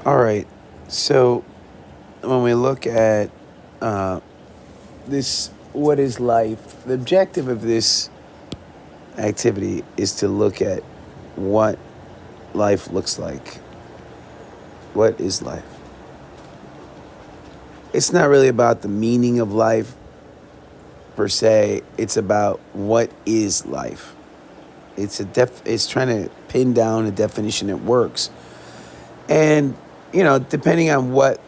All right. So when we look at uh, this, what is life? The objective of this activity is to look at what life looks like. What is life? It's not really about the meaning of life per se. It's about what is life. It's trying to pin down a definition that works. And depending on what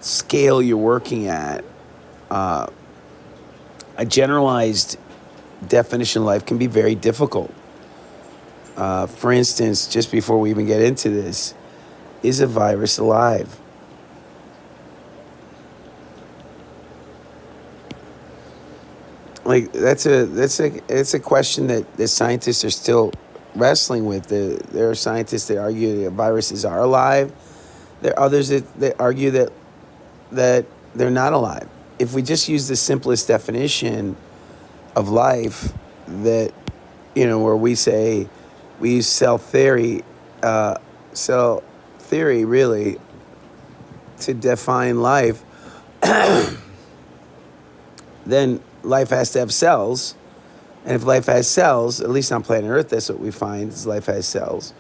scale you're working at, uh, a generalized definition of life can be very difficult. For instance, just before we even get into this, is a virus alive? Like that's a question that the scientists are still wrestling with. There are scientists that argue that viruses are alive. There are others that argue that they're not alive. If we just use the simplest definition of life, that where we use cell theory really to define life, then life has to have cells. And if life has cells, at least on planet Earth, that's what we find is life has cells.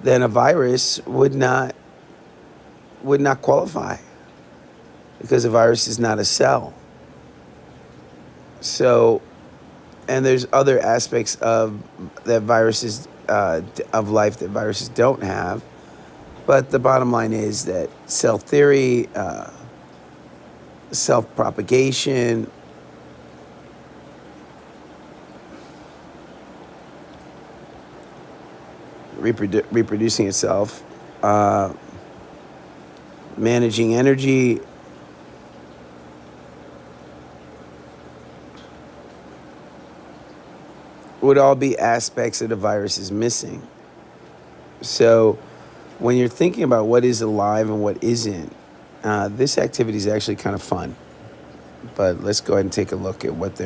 Then a virus would not qualify because a virus is not a cell. So, and there's other aspects of that viruses of life that viruses don't have. But the bottom line is that cell theory, self propagation, reproducing itself, managing energy, would all be aspects that the virus is missing. So when you're thinking about what is alive and what isn't, this activity is actually kind of fun. But let's go ahead and take a look at what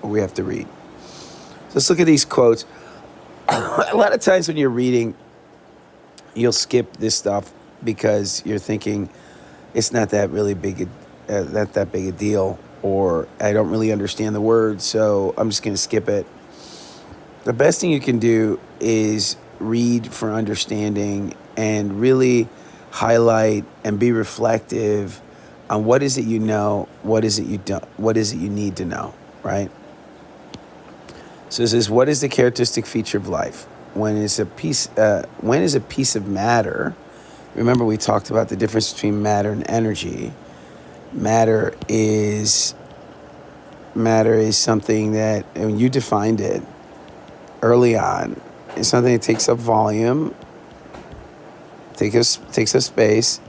we have to read. So let's look at these quotes. A lot of times when you're reading, you'll skip this stuff because you're thinking it's not that really not that big a deal, or I don't really understand the word, so I'm just going to skip it. The best thing you can do is read for understanding and really highlight and be reflective on what is it you know, what is it you don't, what is it you need to know, right? So it says, what is the characteristic feature of life? When is a piece of matter? Remember, we talked about the difference between matter and energy. Matter is something that, and you defined it early on, is something that takes up volume, takes up space,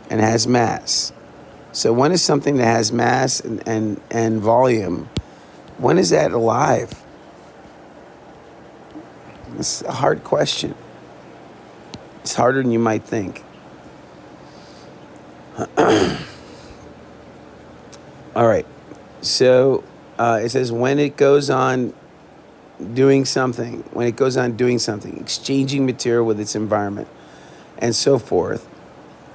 and has mass. So when is something that has mass and volume, when is that alive? It's a hard question. It's harder than you might think. All right. So it says when it goes on doing something, exchanging material with its environment, and so forth,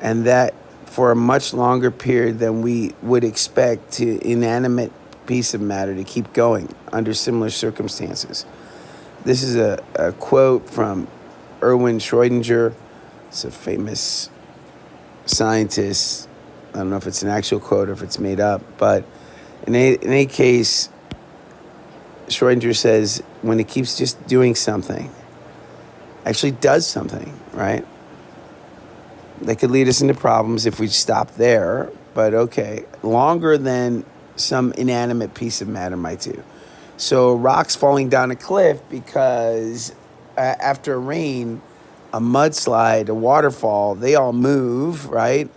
and that for a much longer period than we would expect to inanimate piece of matter to keep going under similar circumstances. This is a quote from Erwin Schrödinger. It's a famous scientist. I don't know if it's an actual quote or if it's made up, but in any case, Schrödinger says when it keeps just doing something, actually does something, right? That could lead us into problems if we stop there, but okay, longer than some inanimate piece of matter might do. So rocks falling down a cliff because after a rain, a mudslide, a waterfall, they all move, right?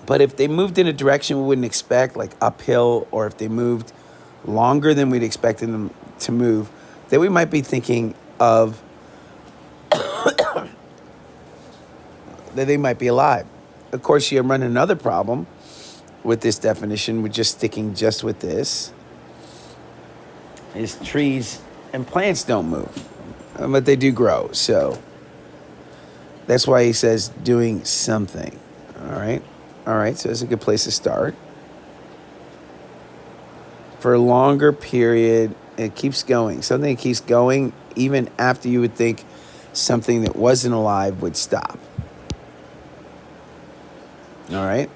But if they moved in a direction we wouldn't expect, like uphill, or if they moved longer than we'd expected them to move, then we might be thinking of that they might be alive. Of course, you run another problem with this definition, with just sticking just with this, is trees And plants don't move, but they do grow. So that's why he says doing something. All right. All right. So that's a good place to start. For a longer period, it keeps going. Something that keeps going even after you would think something that wasn't alive would stop. All right.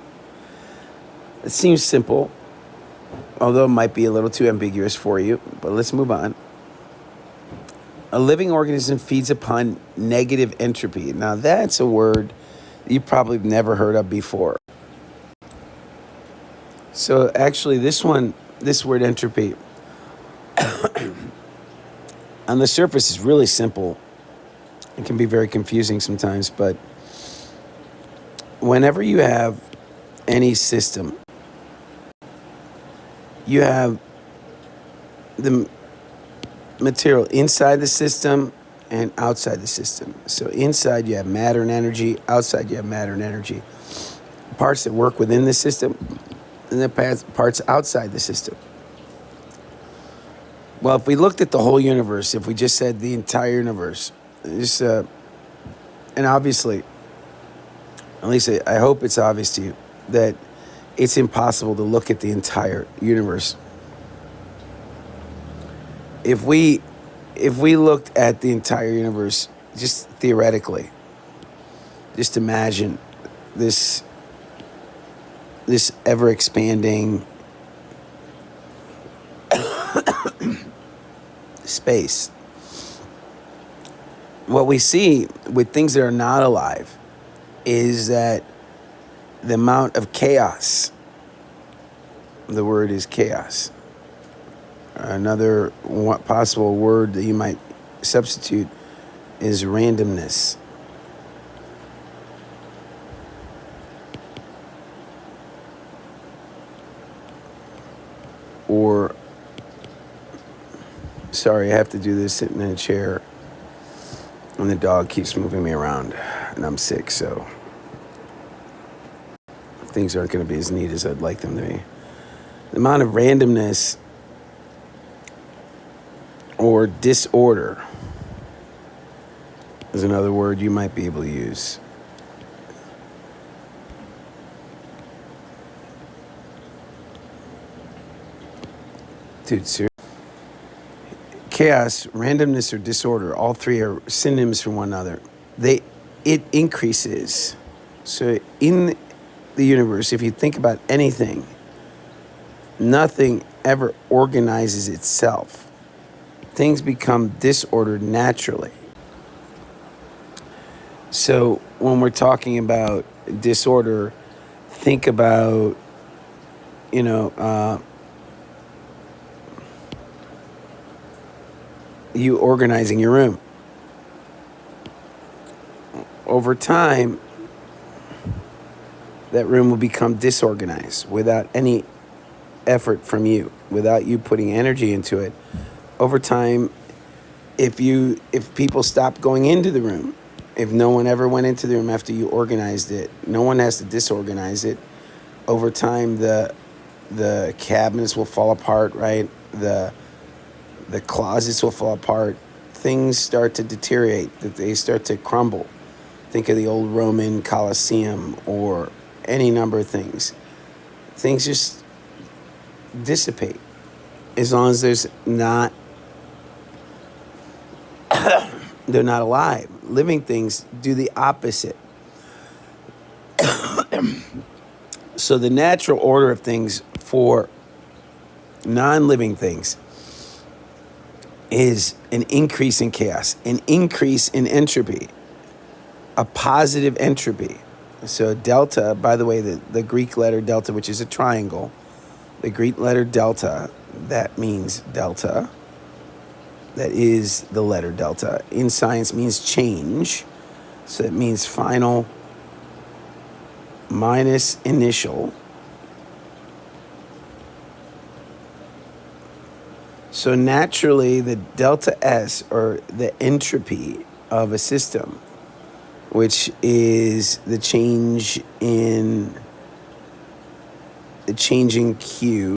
It seems simple, although it might be a little too ambiguous for you, but let's move on. A living organism feeds upon negative entropy. Now, that's a word you probably never heard of before. So actually, this word entropy, on the surface is really simple. It can be very confusing sometimes, but whenever you have any system, you have the material inside the system and outside the system. So inside you have matter and energy, outside you have matter and energy. Parts that work within the system and the parts outside the system. Well, if we looked at the whole universe, if we just said the entire universe, and obviously, at least I hope it's obvious to you, that it's impossible to look at the entire universe. If we looked at the entire universe, just theoretically, just imagine this ever-expanding space. What we see with things that are not alive is that the amount of chaos, the word is chaos. Another possible word that you might substitute is randomness. Or, sorry, I have to do this sitting in a chair and the dog keeps moving me around and I'm sick, so things aren't going to be as neat as I'd like them to be. The amount of randomness or disorder is another word you might be able to use. Dude, seriously. Chaos, randomness, or disorder, all three are synonyms for one another. It increases. So in the universe, if you think about anything, nothing ever organizes itself. Things become disordered naturally. So when we're talking about disorder, think about, you organizing your room. Over time, that room will become disorganized without any effort from you, without you putting energy into it. Over time, if people stop going into the room, if no one ever went into the room after you organized it, no one has to disorganize it. Over time, the cabinets will fall apart, right? The closets will fall apart. Things start to deteriorate, that they start to crumble. Think of the old Roman Colosseum or any number of things. Things just dissipate as long as they're not alive. Living things do the opposite. So the natural order of things for non-living things is an increase in chaos, an increase in entropy, a positive entropy. So delta, by the way, the Greek letter delta, which is a triangle, the Greek letter delta, that means delta. That is the letter delta. In science means change. So it means final minus initial. So naturally, the delta S, or the entropy of a system, which is the change in Q,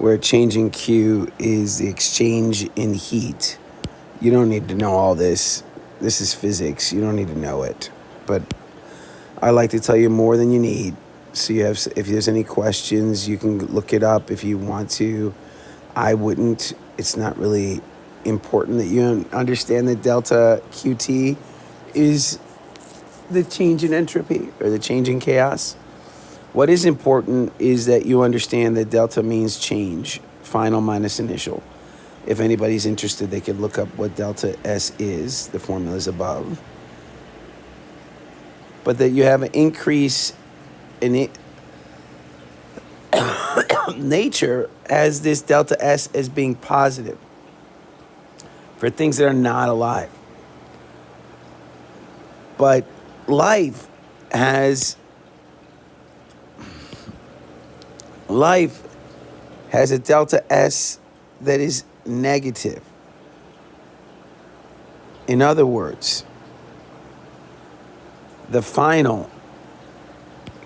where changing Q is the exchange in heat. You don't need to know all this. This is physics. You don't need to know it. But I like to tell you more than you need. So you have, if there's any questions, you can look it up if you want to. I wouldn't. It's not really important that you understand that delta QT is the change in entropy or the change in chaos. What is important is that you understand that delta means change, final minus initial. If anybody's interested, they could look up what delta S is. The formula is above. But that you have an increase in it. Nature has this delta S as being positive for things that are not alive. But life has a delta S that is negative. In other words, the final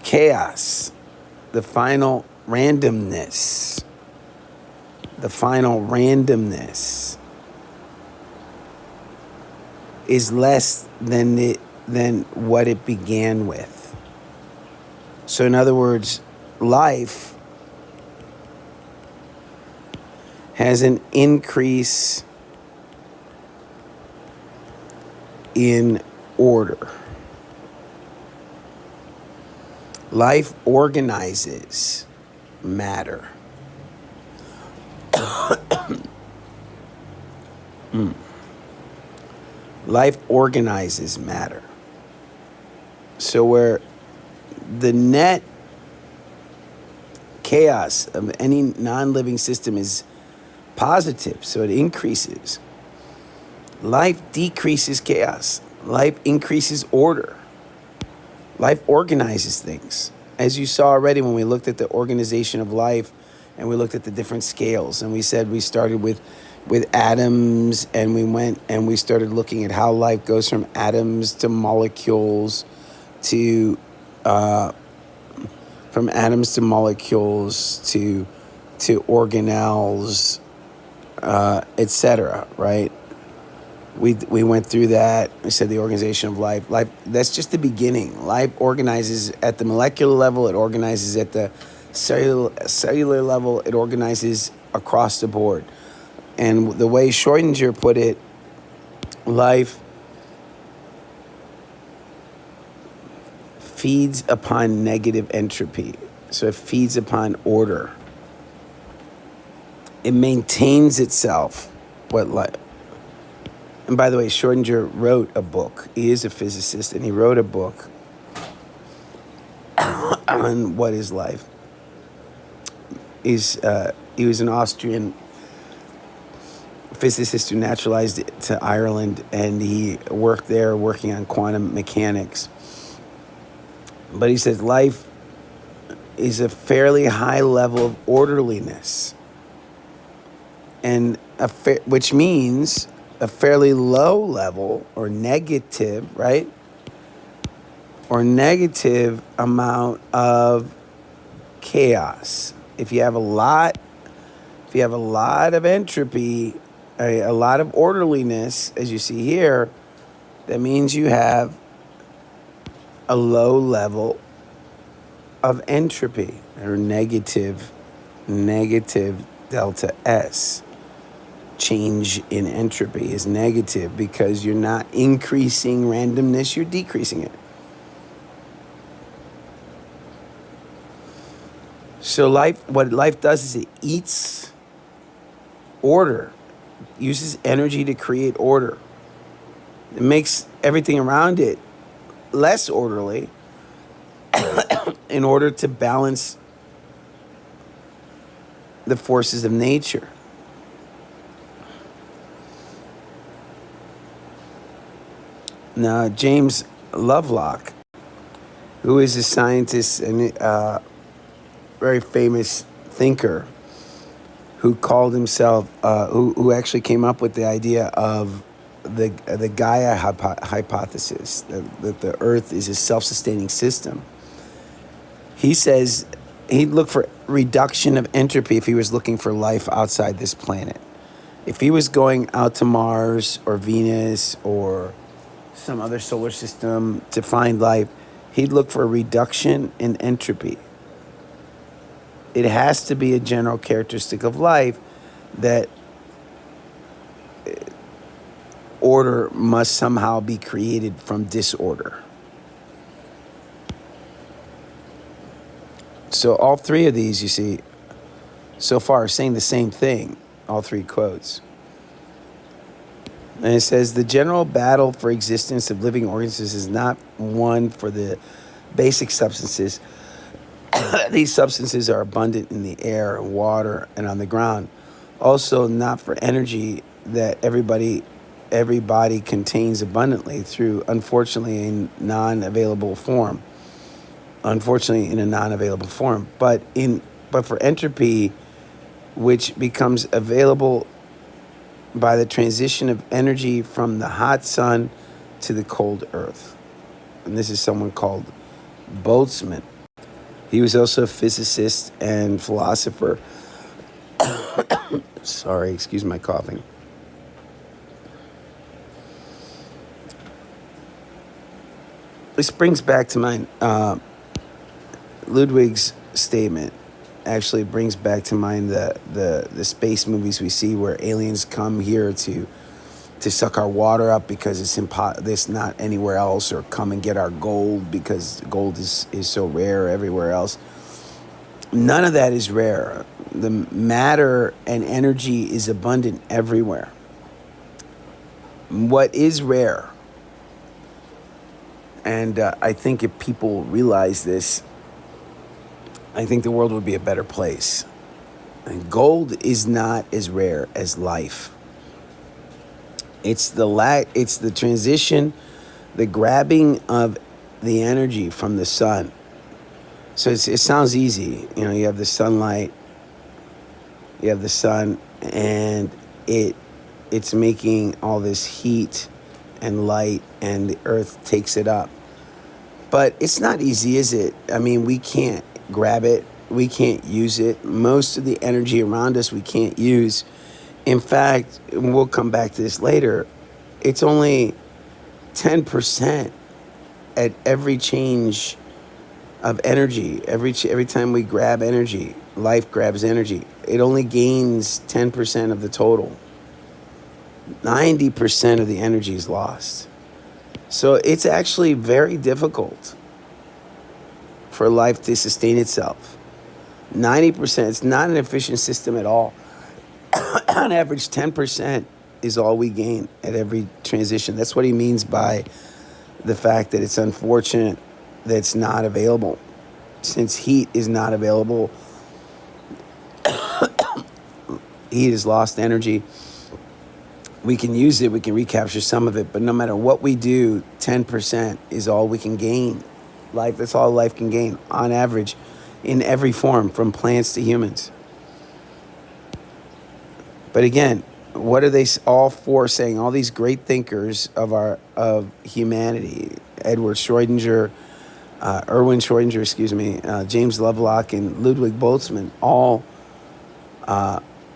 chaos, the final randomness is less than what it began with. So in other words, life has an increase in order. Life organizes matter. Life organizes matter. So where the net chaos of any non-living system is positive, so it increases. Life decreases chaos. Life increases order. Life organizes things. As you saw already when we looked at the organization of life and we looked at the different scales, and we said we started with atoms, and we went and we started looking at how life goes from atoms to molecules to from atoms to molecules to organelles, etc. Right? We went through that. We said the organization of life. Life, that's just the beginning. Life organizes at the molecular level. It organizes at the cellular level. It organizes across the board. And the way Schrodinger put it, life feeds upon negative entropy. So it feeds upon order. It maintains itself. And by the way, Schrodinger wrote a book. He is a physicist, and he wrote a book on what is life. He was an Austrian physicist who naturalized to Ireland, and he worked there working on quantum mechanics. But he says life is a fairly high level of orderliness, and which means a fairly low level or negative, right? Or negative amount of chaos. If you have a lot of entropy, a lot of orderliness, as you see here, that means you have a low level of entropy, or negative delta S. Change in entropy is negative because you're not increasing randomness, you're decreasing it. So what life does is it eats order, uses energy to create order. It makes everything around it less orderly in order to balance the forces of nature. Now, James Lovelock, who is a scientist and very famous thinker, who called himself, who actually came up with the idea of the Gaia hypothesis, that the Earth is a self-sustaining system. He says He'd look for reduction of entropy if he was looking for life outside this planet. If he was going out to Mars or Venus or some other solar system to find life, he'd look for a reduction in entropy. It has to be a general characteristic of life that order must somehow be created from disorder. So all three of these, you see, so far are saying the same thing, all three quotes. And it says, the general battle for existence of living organisms is not one for the basic substances. These substances are abundant in the air, water, and on the ground. Also, not for energy that every body contains abundantly through, unfortunately, in a non-available form. But for entropy, which becomes available by the transition of energy from the hot sun to the cold earth. And this is someone called Boltzmann. He was also a physicist and philosopher. Sorry, excuse my coughing. This brings back to mind Ludwig's statement. Actually brings back to mind the space movies we see where aliens come here to suck our water up because it's not anywhere else, or come and get our gold because gold is so rare everywhere else. None of that is rare. The matter and energy is abundant everywhere. What is rare, and I think if people realize this, I think the world would be a better place. And gold is not as rare as life. It's the transition, the grabbing of the energy from the sun. So it sounds easy. You know, you have the sunlight, you have the sun, and it's making all this heat and light, and the earth takes it up. But it's not easy, is it? I mean, we can't grab it. We can't use it. Most of the energy around us we can't use. In fact, and we'll come back to this later, it's only 10% at every change of energy. Every time we grab energy, life grabs energy. It only gains 10% of the total. 90% of the energy is lost. So it's actually very difficult for life to sustain itself. 90%, it's not an efficient system at all. On average, 10% is all we gain at every transition. That's what he means by the fact that it's unfortunate that it's not available. Since heat is not available, heat has lost energy. We can use it, we can recapture some of it, but no matter what we do, 10% is all we can gain. That's all life can gain, on average, in every form, from plants to humans. But again, what are they all for saying? All these great thinkers of humanity, Erwin Schrödinger, James Lovelock, and Ludwig Boltzmann, all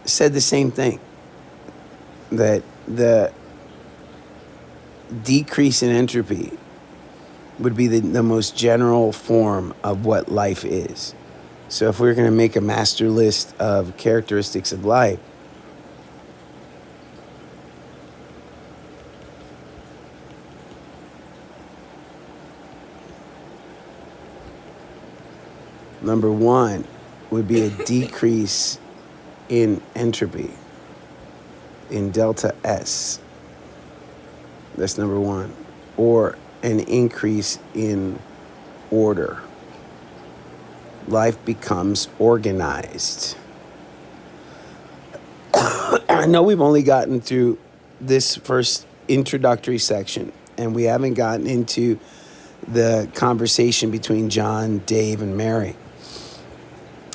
said the same thing, that the decrease in entropy would be the most general form of what life is. So if we're going to make a master list of characteristics of life, number one would be a decrease in entropy, in delta S. That's number one. Or an increase in order. Life becomes organized. I know we've only gotten through this first introductory section, and we haven't gotten into the conversation between John, Dave, and Mary,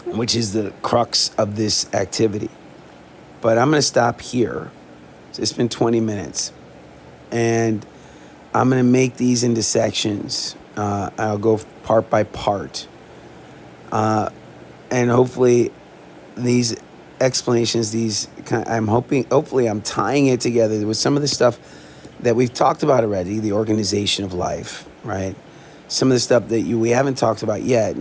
which is the crux of this activity. But I'm going to stop here. So it's been 20 minutes. And I'm going to make these into sections. I'll go part by part. And hopefully these explanations, hopefully I'm tying it together with some of the stuff that we've talked about already, the organization of life, right? Some of the stuff that we haven't talked about yet,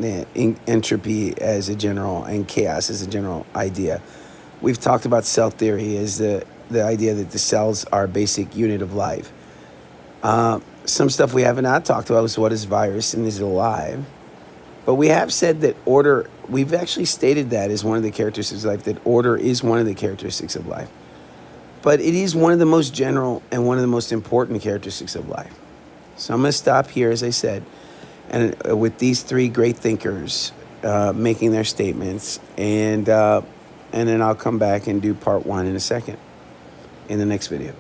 entropy as a general and chaos as a general idea. We've talked about cell theory as the idea that the cells are a basic unit of life. Some stuff we have not talked about is what is virus and is it alive? But we have said that order, we've actually stated that as one of the characteristics of life, that order is one of the characteristics of life. But it is one of the most general and one of the most important characteristics of life. So I'm going to stop here, as I said, and with these three great thinkers making their statements, and then I'll come back and do part one in a second in the next video.